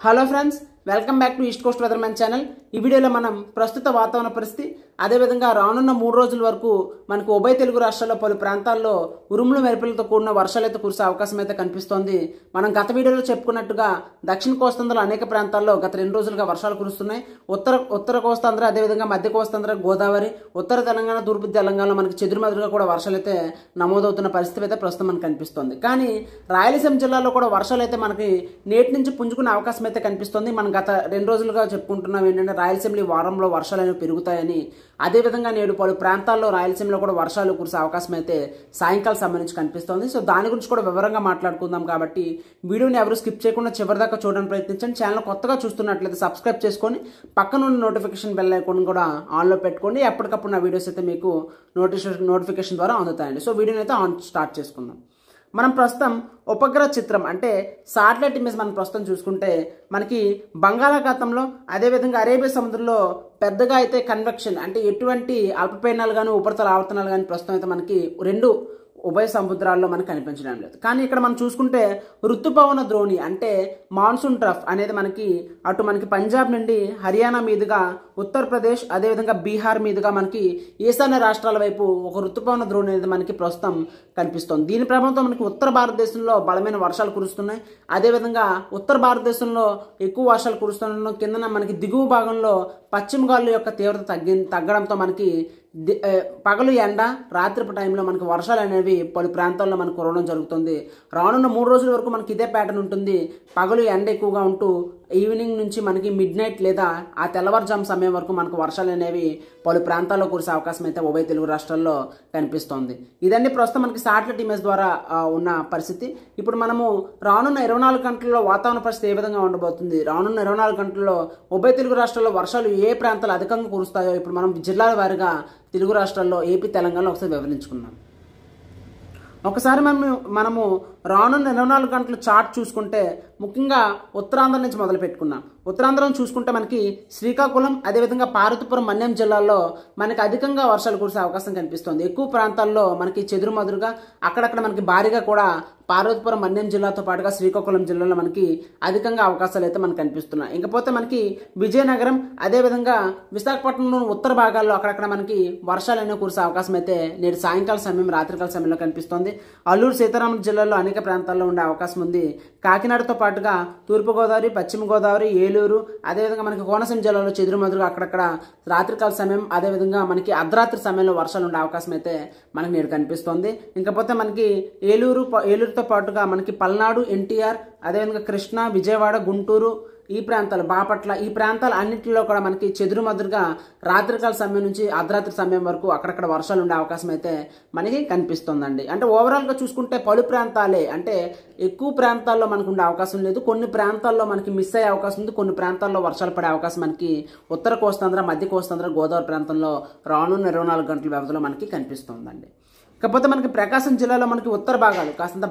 Hello friends, welcome back to east Coast weathermen channel. ఈ వీడియోలో మనం ప్రస్తుత వాతావరణ పరిస్థితి, అదేవిధంగా రానున్న 3 రోజుల వరకు మనకు ఉభయ తెలుగు రాష్ట్రాల్లో పలు ప్రాంతాల్లో ఉరుములు మెరుపులతో కూడిన వర్షాలు అయితే కురిసే అవకాశం అయితే కనిపిస్తోంది. మనం గత వీడియోలో చెప్పుకున్నట్టుగా దక్షిణ కోస్తాంధ్రలో అనేక ప్రాంతాల్లో గత 2 రోజులుగా వర్షాలు కురుస్తున్నాయి. ఉత్తర కోస్తాంధ్ర, అదేవిధంగా మధ్య కోస్తాంధ్ర, గోదావరి, ఉత్తర తెలంగాణ, తూర్పు తెలంగాణలో మనకి చెదురుమదురుగా కూడా వర్షాలు అయితే నమోదవుతున్న పరిస్థితి అయితే ప్రస్తుతం మనకు కనిపిస్తోంది. కానీ రాయలసీమ జిల్లాలో కూడా వర్షాలు అయితే మనకి నేటి నుంచి పుంజుకునే అవకాశం అయితే కనిపిస్తుంది. మనం గత 2 రోజులుగా చెప్పుకుంటున్నాం ఏంటంటే రాయలసీమలో ఈ వారంలో వర్షాలు అనేవి పెరుగుతాయని. అదేవిధంగా నేడు పలు ప్రాంతాల్లో రాయలసీమలో కూడా వర్షాలు కురిసే అవకాశం అయితే సాయంకాలం సంబంధించి కనిపిస్తోంది. సో దాని గురించి కూడా వివరంగా మాట్లాడుకుందాం. కాబట్టి వీడియోని ఎవరు స్కిప్ చేయకుండా చివరిదాకా చూడడానికి ప్రయత్నించండి. ఛానల్ కొత్తగా చూస్తున్నట్లయితే సబ్స్క్రైబ్ చేసుకొని పక్కన ఉన్న నోటిఫికేషన్ బెల్ ఐకాన్ కూడా ఆన్లో పెట్టుకోండి. ఎప్పటికప్పుడు నా వీడియోస్ అయితే మీకు నోటిఫికేషన్ ద్వారా అందుతాయండి. సో వీడియోని అయితే స్టార్ట్ చేసుకుందాం. మనం ప్రస్తుతం ఉపగ్రహ చిత్రం అంటే శాటిలైట్ ఇమేజ్ మనం ప్రస్తుతం చూసుకుంటే మనకి బంగాళాఖాతంలో, అదేవిధంగా అరేబియా సముద్రంలో పెద్దగా అయితే కన్వెక్షన్ అంటే ఎటువంటి అల్పపీడనాలు కానీ ఉపరితల ఆవర్తనాలు కానీ ప్రస్తుతం అయితే మనకి రెండు ఉభయ సముద్రాల్లో మనకు కనిపించడం లేదు. కానీ ఇక్కడ మనం చూసుకుంటే ఋతుపవన ద్రోణి అంటే మాన్సూన్ ట్రఫ్ అనేది మనకి అటు మనకి పంజాబ్ నుండి హర్యానా మీదుగా ఉత్తరప్రదేశ్, అదేవిధంగా బీహార్ మీదుగా మనకి ఈశాన్య రాష్ట్రాల వైపు ఒక ఋతుపవన ద్రోణి అనేది మనకి ప్రస్తుతం కనిపిస్తుంది. దీని ప్రభావంతో మనకి ఉత్తర భారతదేశంలో బలమైన వర్షాలు కురుస్తున్నాయి. అదేవిధంగా ఉత్తర భారతదేశంలో ఎక్కువ వర్షాలు కురుస్తున్న కిందన మనకి దిగువ భాగంలో పశ్చిమ గాలుల యొక్క తీవ్రత తగ్గడంతో మనకి పగలు ఎండ, రాత్రిపు టైంలో మనకి వర్షాలు అనేవి పలు ప్రాంతాల్లో మనకు కురవడం జరుగుతుంది. రానున్న 3 రోజుల వరకు మనకి ఇదే ప్యాటర్న్ ఉంటుంది. పగలు ఎండ ఎక్కువగా ఉంటూ ఈవినింగ్ నుంచి మనకి మిడ్ నైట్ లేదా ఆ తెల్లవారుజాము సమయం వరకు మనకు వర్షాలు అనేవి పలు ప్రాంతాల్లో కురిసే అవకాశం అయితే ఉభయ తెలుగు రాష్ట్రాల్లో కనిపిస్తోంది. ఇదన్నీ ప్రస్తుతం మనకి శాటిలైట్ ఇమేజ్ ద్వారా ఉన్న పరిస్థితి. ఇప్పుడు మనము రానున్న 24 గంటల్లో వాతావరణ పరిస్థితి ఏ విధంగా ఉండబోతుంది, రానున్న 24 గంటల్లో ఉభయ తెలుగు రాష్ట్రాల్లో వర్షాలు ఏ ప్రాంతాలు అధికంగా కురుస్తాయో ఇప్పుడు మనం జిల్లాల వారీగా తెలుగు రాష్ట్రాల్లో ఏపీ, తెలంగాణలో ఒకసారి వివరించుకున్నాం. ఒకసారి మనము రానున్న 24 గంటల చార్ట్ చూసుకుంటే ముఖ్యంగా ఉత్తరాంధ్ర నుంచి మొదలు పెట్టుకున్నాం. ఉత్తరాంధ్రం చూసుకుంటే మనకి శ్రీకాకుళం, అదేవిధంగా పార్వతీపురం, మన్యం జిల్లాల్లో మనకి అధికంగా వర్షాలు కురిసే అవకాశం కనిపిస్తుంది. ఎక్కువ ప్రాంతాల్లో మనకి చెదురుమదురుగా, అక్కడక్కడ మనకి భారీగా కూడా పార్వతీపురం, మన్యం జిల్లాతో పాటుగా శ్రీకాకుళం జిల్లాలో మనకి అధికంగా అవకాశాలు అయితే మనకు కనిపిస్తున్నాయి. ఇంకపోతే మనకి విజయనగరం, అదేవిధంగా విశాఖపట్నంలో ఉత్తర భాగాల్లో అక్కడక్కడ మనకి వర్షాలు అనేవి కురిసే అవకాశం అయితే నేడు సాయంకాల సమయం, రాత్రికాల సమయంలో కనిపిస్తుంది. అల్లూరు సీతారామరాజు జిల్లాలో అనేక ప్రాంతాల్లో ఉండే అవకాశం ఉంది. కాకినాడతో పాటుగా తూర్పుగోదావరి, పశ్చిమ గోదావరి, ఏలూరు, అదేవిధంగా మనకి కోనసీమ జిల్లాలో చెదురుమదురుగా అక్కడక్కడ రాత్రికాల సమయం, అదేవిధంగా మనకి అర్ధరాత్రి సమయంలో వర్షాలు ఉండే అవకాశం అయితే మనకి నేడు కనిపిస్తుంది. ఇంకపోతే మనకి ఏలూరుతో పాటుగా మనకి పల్నాడు, ఎన్టీఆర్, అదేవిధంగా కృష్ణా, విజయవాడ, గుంటూరు, ఈ ప్రాంతాలు, బాపట్ల, ఈ ప్రాంతాలు అన్నింటిలో కూడా మనకి చెదురుమదురుగా రాత్రికాల సమయం నుంచి అర్ధరాత్రి సమయం వరకు అక్కడక్కడ వర్షాలు ఉండే అవకాశం అయితే మనకి కనిపిస్తుందండి. అంటే ఓవరాల్గా చూసుకుంటే పలు ప్రాంతాలే, అంటే ఎక్కువ ప్రాంతాల్లో మనకు ఉండే అవకాశం లేదు. కొన్ని ప్రాంతాల్లో మనకి మిస్ అయ్యే అవకాశం ఉంది. కొన్ని ప్రాంతాల్లో వర్షాలు పడే అవకాశం మనకి ఉత్తర కోస్తాంధ్ర, మధ్య కోస్తాంధ్ర, గోదావరి ప్రాంతంలో రానున్న 24 గంటల వ్యవధిలో మనకి కనిపిస్తుందండి. కాకపోతే మనకి ప్రకాశం జిల్లాలో మనకి ఉత్తర భాగాలు కాస్తంత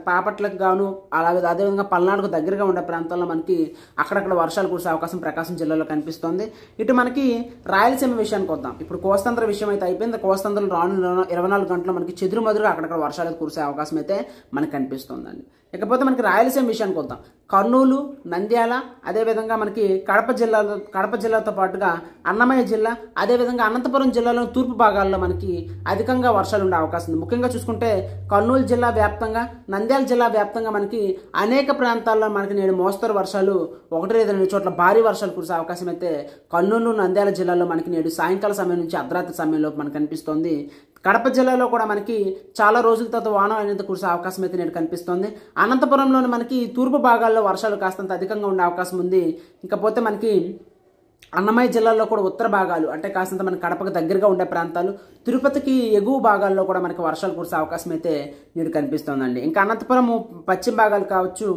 బాపట్లకు గాను, అలాగే అదేవిధంగా పల్నాడుకు దగ్గరగా ఉండే ప్రాంతాల్లో మనకి అక్కడక్కడ వర్షాలు కురిసే అవకాశం ప్రకాశం జిల్లాలో కనిపిస్తోంది. ఇటు మనకి రాయలసీమ విషయానికి వద్దాం. ఇప్పుడు కోస్తాంధ్ర విషయం అయితే అయిపోయింది. కోస్తాంధ్రలో రానున్న 24 గంటల్లో మనకి చెదురుమదురుగా అక్కడక్కడ వర్షాలు కురిసే అవకాశం అయితే మనకు కనిపిస్తుందండి. ఇకపోతే మనకి రాయలసీమ విషయానికి వద్దాం. కర్నూలు, నంద్యాల, అదేవిధంగా మనకి కడప జిల్లాతో పాటుగా అన్నమయ్య జిల్లా, అదేవిధంగా అనంతపురం జిల్లాలో తూర్పు భాగాల్లో మనకి అధికంగా వర్షాలు ఉండే అవకాశం ఉంది. ముఖ్యంగా చూసుకుంటే కర్నూలు జిల్లా వ్యాప్తంగా, నంద్యాల జిల్లా వ్యాప్తంగా మనకి అనేక ప్రాంతాల్లో మనకి నేడు మోస్తరు వర్షాలు, 1-2 చోట్ల భారీ వర్షాలు కురిసే అవకాశం అయితే కర్నూలు, నంద్యాల జిల్లాలో మనకి నేడు సాయంకాల సమయం నుంచి అర్ధరాత్రి సమయంలో మనకు కనిపిస్తోంది. కడప జిల్లాలో కూడా మనకి చాలా రోజుల తర్వాత వాన అనేది కురిసే అవకాశం అయితే నేడు కనిపిస్తోంది. అనంతపురంలోని మనకి తూర్పు భాగాల్లో వర్షాలు కాస్తంత అధికంగా ఉండే అవకాశం ఉంది. ఇంకపోతే మనకి అన్నమయ్య జిల్లాలో కూడా ఉత్తర భాగాలు అంటే కాస్తంత మనకి కడపకు దగ్గరగా ఉండే ప్రాంతాలు, తిరుపతికి ఎగువ భాగాల్లో కూడా మనకి వర్షాలు కురిసే అవకాశం అయితే నేడు కనిపిస్తోందండి. ఇంకా అనంతపురం పశ్చిమ భాగాలు కావచ్చు,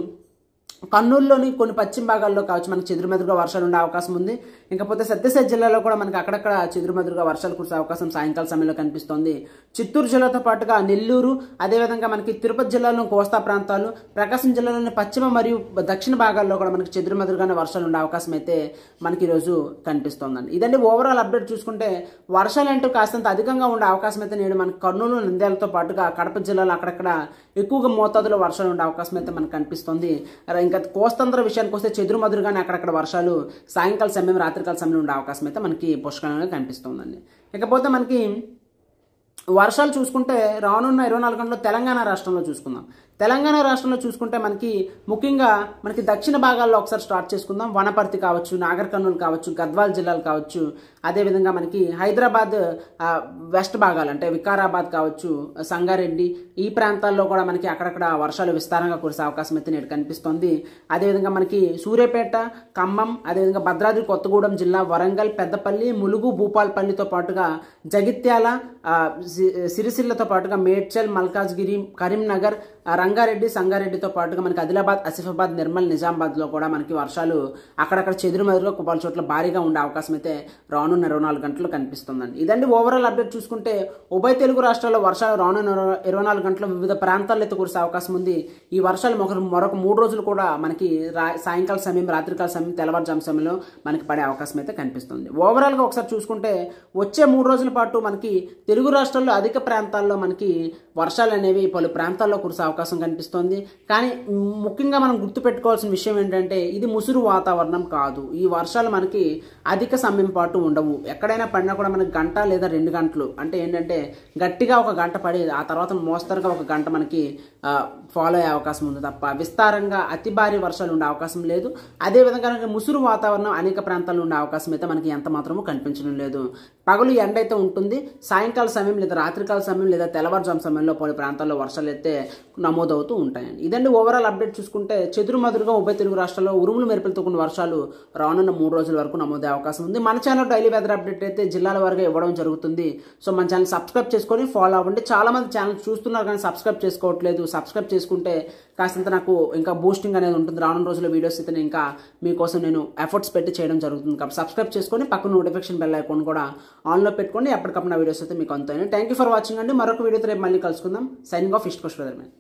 కర్నూలులోని కొన్ని పశ్చిమ భాగాల్లో కావచ్చు మనకి చెదురుమదురుగా వర్షాలు ఉండే అవకాశం ఉంది. ఇంకపోతే సత్యసాయి జిల్లాలో కూడా మనకి అక్కడక్కడ చెదురుమదురుగా వర్షాలు కురిసే అవకాశం సాయంకాల సమయంలో కనిపిస్తోంది. చిత్తూరు జిల్లాతో పాటుగా నెల్లూరు, అదేవిధంగా మనకి తిరుపతి జిల్లాలో కోస్తా ప్రాంతాలు, ప్రకాశం జిల్లాలోని పశ్చిమ మరియు దక్షిణ భాగాల్లో కూడా మనకి చెదురుమదురుగానే వర్షాలు ఉండే అవకాశం అయితే మనకి ఈరోజు కనిపిస్తోందండి. ఇదండి ఓవరాల్ అప్డేట్. చూసుకుంటే వర్షాలు అంటూ కాస్తంత అధికంగా ఉండే అవకాశం అయితే నేడు మనకి కర్నూలు, నంద్యాలతో పాటుగా కడప జిల్లాలో అక్కడక్కడ ఎక్కువగా మోతాదులో వర్షాలు ఉండే అవకాశం అయితే మనకు కనిపిస్తుంది. ఇంకా కోస్తాంధ్ర విషయానికి వస్తే చెదురుమదురుగానే అక్కడక్కడ వర్షాలు సాయంకాల సమయం రాత్రికాల సమయంలో ఉండే అవకాశం అయితే మనకి పుష్కలంగా కనిపిస్తుందండి. ఇకపోతే మనకి వర్షాలు చూసుకుంటే రానున్న 24 గంటల్లో తెలంగాణ రాష్ట్రంలో చూసుకుందాం. తెలంగాణ రాష్ట్రంలో చూసుకుంటే మనకి ముఖ్యంగా మనకి దక్షిణ భాగాల్లో ఒకసారి స్టార్ట్ చేసుకుందాం. వనపర్తి కావచ్చు, నాగర్ కర్నూలు కావచ్చు, గద్వాల్ జిల్లాలు కావచ్చు, అదేవిధంగా మనకి హైదరాబాద్ వెస్ట్ భాగాలు అంటే వికారాబాద్ కావచ్చు, సంగారెడ్డి ఈ ప్రాంతాల్లో కూడా మనకి అక్కడక్కడ వర్షాలు విస్తారంగా కురిసే అవకాశం అయితే నేడు కనిపిస్తోంది. అదేవిధంగా మనకి సూర్యాపేట, ఖమ్మం, అదేవిధంగా భద్రాద్రి కొత్తగూడెం జిల్లా, వరంగల్, పెద్దపల్లి, ములుగు, భూపాలపల్లితో పాటుగా జగిత్యాల, సిరిసిల్లతో పాటుగా మేడ్చల్, మల్కాజ్గిరి, కరీంనగర్, రంగారెడ్డి, సంగారెడ్డితో పాటుగా మనకి ఆదిలాబాద్, ఆసిఫాబాద్, నిర్మల్, నిజామాబాద్లో కూడా మనకి వర్షాలు అక్కడక్కడ చెదురుమదురుగా పలు చోట్ల భారీగా ఉండే అవకాశం అయితే రానున్న 24 గంటలు కనిపిస్తుందండి. ఇదండి ఓవరాల్ అప్డేట్. చూసుకుంటే ఉభయ తెలుగు రాష్ట్రాల్లో వర్షాలు రానున్న 24 గంటలు వివిధ ప్రాంతాల్లో అయితే కురిసే అవకాశం ఉంది. ఈ వర్షాలు మరొక 3 రోజులు కూడా మనకి సాయంకాల సమయం, రాత్రికాల సమయం, తెల్లవారుజాము సమయంలో మనకి పడే అవకాశం అయితే కనిపిస్తుంది. ఓవరాల్గా ఒకసారి చూసుకుంటే వచ్చే 3 రోజుల పాటు మనకి తెలుగు రాష్ట్రాల్లో అధిక ప్రాంతాల్లో మనకి వర్షాలు అనేవి పలు ప్రాంతాల్లో కురిసే అవకాశం కనిపిస్తోంది. కానీ ముఖ్యంగా మనం గుర్తుపెట్టుకోవాల్సిన విషయం ఏంటంటే ఇది ముసురు వాతావరణం కాదు. ఈ వర్షాలు మనకి అధిక సమయం పాటు ఉండవు. ఎక్కడైనా పడినా కూడా మనకి గంట లేదా 2 గంటలు అంటే ఏంటంటే గట్టిగా ఒక గంట పడి ఆ తర్వాత మోస్తరుగా ఒక గంట మనకి ఫాలో అయ్యే అవకాశం ఉంది తప్ప విస్తారంగా అతి భారీ వర్షాలు ఉండే అవకాశం లేదు. అదేవిధంగా ముసురు వాతావరణం అనేక ప్రాంతాల్లో ఉండే అవకాశం అయితే మనకి ఎంత మాత్రమూ కనిపించడం లేదు. పగలు ఎండ అయితే ఉంటుంది. సాయంకాల సమయం లేదా రాత్రికాల సమయం లేదా తెల్లవారుజాము సమయంలో పలు ప్రాంతాల్లో వర్షాలు అయితే నమోదవుతూ ఉంటాయండి. ఇదండి ఓవరాల్ అప్డేట్. చూసుకుంటే చెదురుమదురుగా ఉభయ తెలుగు రాష్ట్రాల్లో ఉరుములు మెరుపులతో కూడిన వర్షాలు రానున్న 3 రోజుల వరకు నమోదే అవకాశం ఉంది. మన ఛానల్ డైలీ వెదర్ అప్డేట్ అయితే జిల్లాల వారీగా ఇవ్వడం జరుగుతుంది. సో మన ఛానల్ సబ్స్క్రైబ్ చేసుకొని ఫాలో అవ్వండి. చాలా మంది ఛానల్ చూస్తున్నారు కానీ సబ్స్క్రైబ్ చేసుకోవట్లేదు. సబ్స్క్రైబ్ చేసుకుంటే కాసింత నాకు ఇంకా బూస్టింగ్ అనేది ఉంటుంది. రానున్న రోజుల వీడియోస్ అయితే ఇంకా మీకోసం నేను ఎఫర్ట్స్ పెట్టి చేయడం జరుగుతుంది. కాబట్టి సబ్స్క్రైబ్ చేసుకొని పక్కన నోటిఫికేషన్ బెల్ ఐకాన్ కూడా ఆన్లో పెట్టుకోండి. ఎప్పటికప్పుడు నా వీడియోస్ అయితే మీకు అందుతాయి. థ్యాంక్ యూ ఫర్ వాచింగ్ అండి. మరొక వీడియోతో రేపు మళ్ళీ కలుసుకుందాం. Signing off east Coast weathermen.